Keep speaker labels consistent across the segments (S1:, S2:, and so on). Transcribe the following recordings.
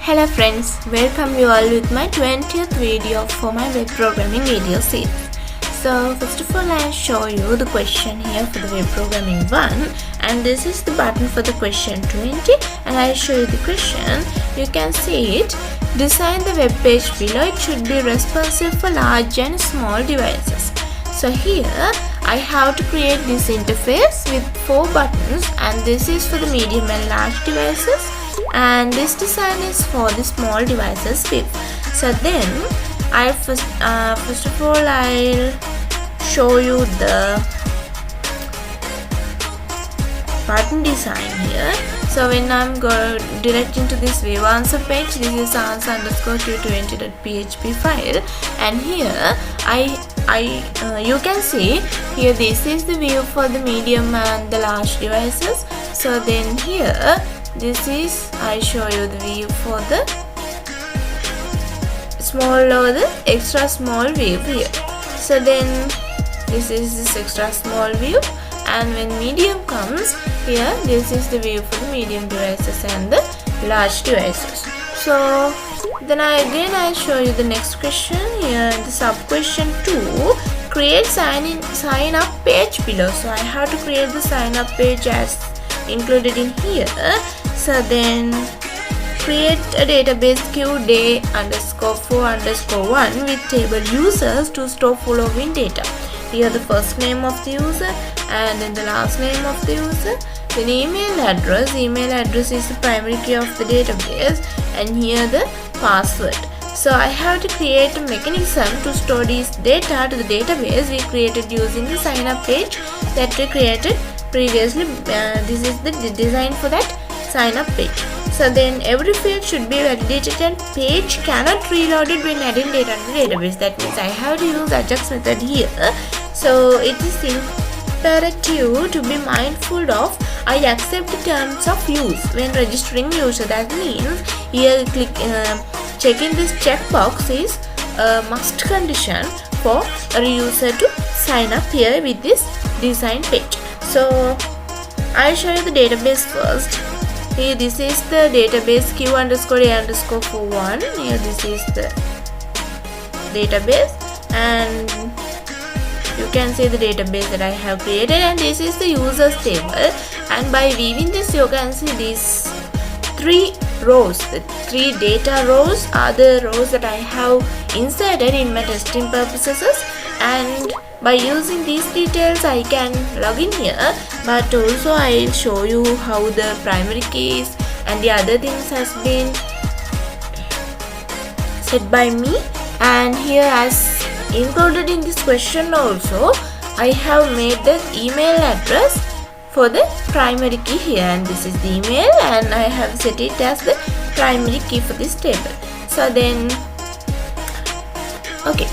S1: Hello friends, welcome you all with my 20th video for my web programming video series. So first of all, I'll show you the question here for the web programming 1, and this is the button for the question 20, and I'll show you the question. You can see it. Design the web page below. It should be responsive for large and small devices. So here I have to create this interface with 4 buttons, and this is for the medium and large devices, and this design is for the small devices with. So then I first of all I'll show you the button design here. So when I'm going direct into this view answer page, this is answer_q20.php file, and here you can see here this is the view for the medium and the large devices. So then here this is I show you the view for the small or the extra small view here. So then this is this extra small view, and when medium comes here, this is the view for the medium devices and the large devices. So then I show you the next question here in the sub question 2. Create sign up page below. So I have to create the sign up page as included in here. So then create a database queue day_4_1 with table users to store following data. Here the first name of the user and then the last name of the user. Then email address is the primary key of the database, and here the password. So I have to create a mechanism to store this data to the database we created using the sign up page that we created previously. This is the design for that sign up page. So then every field should be validated and page cannot reload it when adding data to the database. That means I have to use Ajax method here. So it is imperative to be mindful of I accept the terms of use when registering user. That means here checking this checkbox is a must condition for a user to sign up here with this design page. So I'll show you the database first. Here this is the database q_a_41. Here this is the database, and you can see the database that I have created, and this is the users table, and by viewing this you can see these 3 rows. The 3 data rows are the rows that I have inserted in my testing purposes, and by using these details I can log in here, but also I'll show you how the primary keys and the other things has been set by me. And here as included in this question also, I have made the email address for the primary key here, and this is the email, and I have set it as the primary key for this table. So then okay,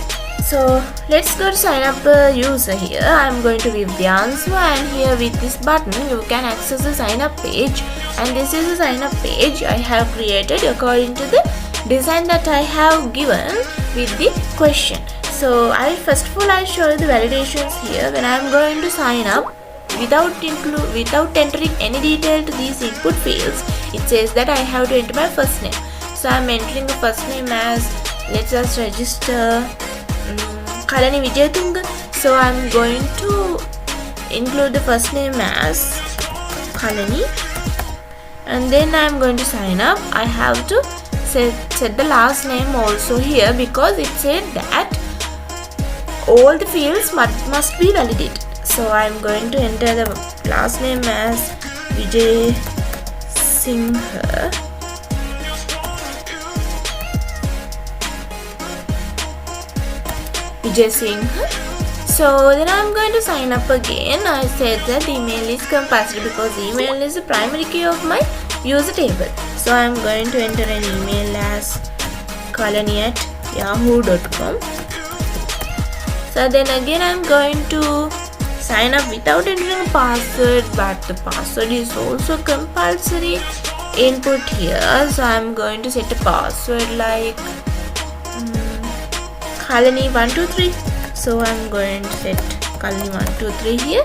S1: so let's go to sign up a user here. I'm going to give the answer, and here with this button you can access the sign up page, and this is the sign up page I have created according to the design that I have given with the question. So first of all I'll show you the validations here. When I'm going to sign up without entering any detail to these input fields, it says that I have to enter my first name. So I'm entering the first name as, let's just register Kalani Vijayatunga. So I'm going to include the first name as Kalani, and then I'm going to sign up. I have to set the last name also here, because it said that all the fields must be validated. So I'm going to enter the last name as Vijay Singha. So then I'm going to sign up again. I said that email is compulsory because email is the primary key of my user table. So I'm going to enter an email as kalani@yahoo.com. So then again I'm going to sign up without entering a password, but the password is also compulsory input here. So I'm going to set a password like Kalani123. So I'm going to set Kalani123 here,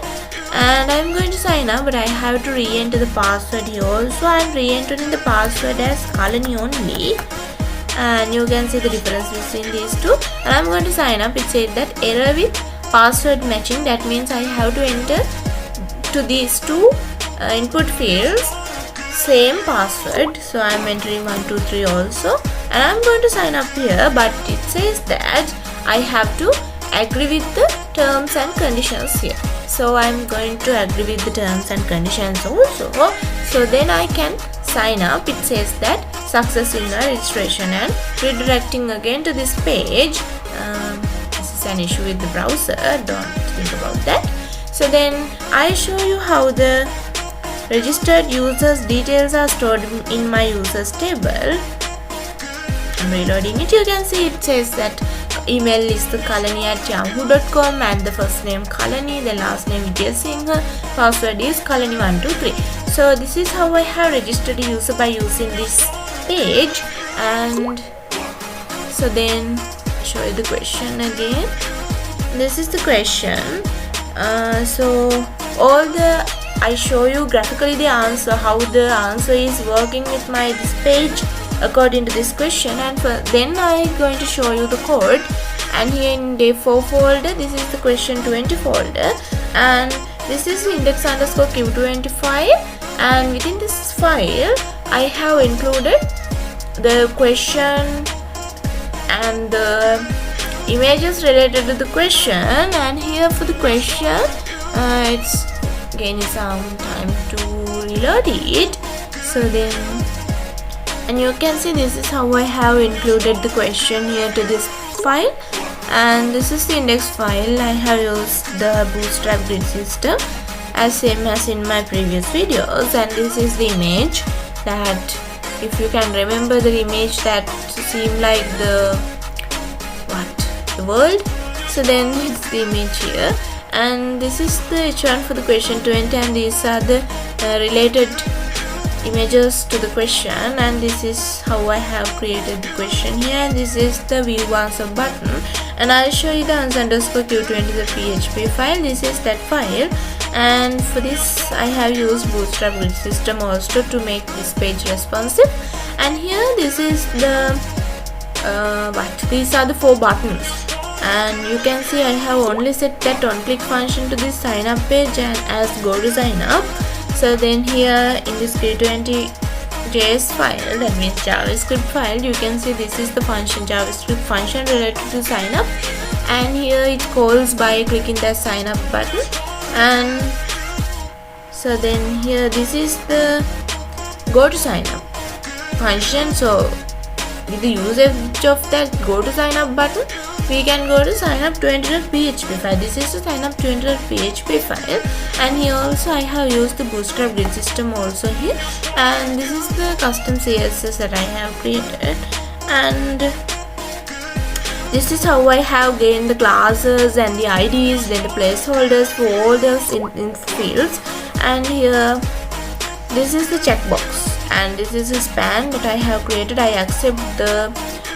S1: and I'm going to sign up, but I have to re-enter the password here. So I'm re-entering the password as Kalani only, and you can see the difference between these two. And I'm going to sign up. It said that error with password matching. That means I have to enter to these two input fields same password. So I'm entering 123 also, and I'm going to sign up here, but it says that I have to agree with the terms and conditions here. So I'm going to agree with the terms and conditions also. So then I can sign up. It says that success in my registration, and redirecting again to this page. This is an issue with the browser, don't think about that. So then I show you how the registered users details are stored in my users table. I'm reloading it. You can see it says that email is the kalani@yahoo.com, and the first name Kalani, the last name Vijayasinghe, password is Kalani123. So this is how I have registered a user by using this page. And so then show you the question again. This is the question. So I show you graphically the answer, how the answer is working with my this page according to this question, and then I'm going to show you the code. And here in day 4 folder, this is the question 20 folder, and this is index_q20 file, and within this file I have included the question and the images related to the question. And here for the question, it's gaining some time to reload it. So then, and you can see this is how I have included the question here to this file, and this is the index file. I have used the Bootstrap grid system as same as in my previous videos, and this is the image that, if you can remember the image that seem like the world, so then it's the image here. And this is the H1 for the question 20, and these are the related images to the question, and this is how I have created the question here. And this is the view answer button, and I'll show you the answer_q20 the PHP file. This is that file, and for this I have used Bootstrap grid system also to make this page responsive. And here this is the these are the 4 buttons, and you can see I have only set that on-click function to this sign up page and as go to sign up. So then here in this P20.js file, that means JavaScript file, you can see this is the function, JavaScript function related to sign up, and here it calls by clicking that sign up button. And so then here this is the go to sign up function. So with the usage of that go to sign up button, we can go to sign up 20.php file. This is the sign up 20.php file, and here also I have used the Bootstrap grid system also here, and this is the custom CSS that I have created. And this is how I have gained the classes and the IDs, then the placeholders for all those in fields. And here this is the checkbox, and this is a span that I have created. I accept the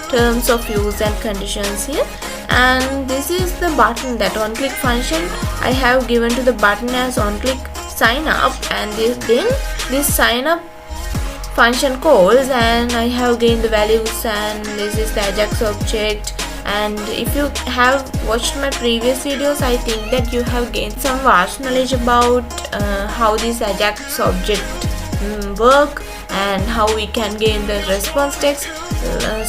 S1: terms of use and conditions here. And this is the button, that on click function I have given to the button as on click sign up, and then this sign up function calls, and I have gained the values, and this is the Ajax object. And if you have watched my previous videos, I think that you have gained some vast knowledge about how this Ajax object work, and how we can gain the response text,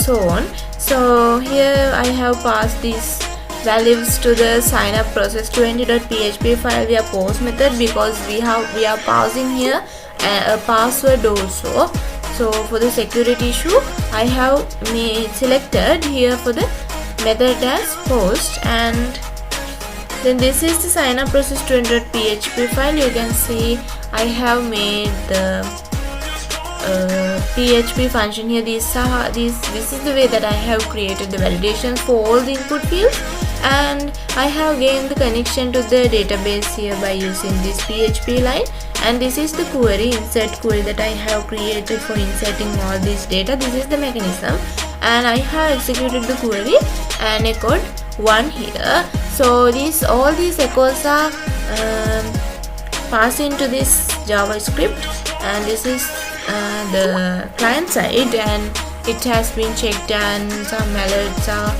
S1: so on. So here I have passed these values to the sign up process 20.php file via post method, because we are passing here a password also. So for the security issue, I have selected here for the method as post. And then this is the sign up process 20.php file. You can see I have made the PHP function here. This is the way that I have created the validations for all the input fields, and I have gained the connection to the database here by using this PHP line. And this is the query, insert query, that I have created for inserting all this data. This is the mechanism, and I have executed the query and echoed 1 here. So all these echoes are pass into this JavaScript, and this is the client side, and it has been checked and some alerts are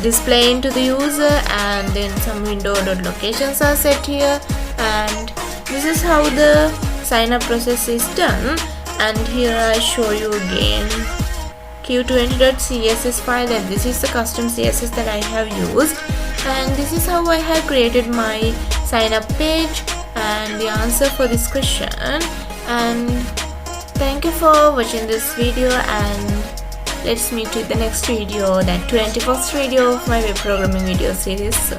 S1: displaying to the user, and then some window.locations are set here, and this is how the sign up process is done. And here I show you again q20.css file, and this is the custom CSS that I have used, and this is how I have created my sign up page and the answer for this question. And thank you for watching this video, and let's meet with the next video, that 21st video of my web programming video series.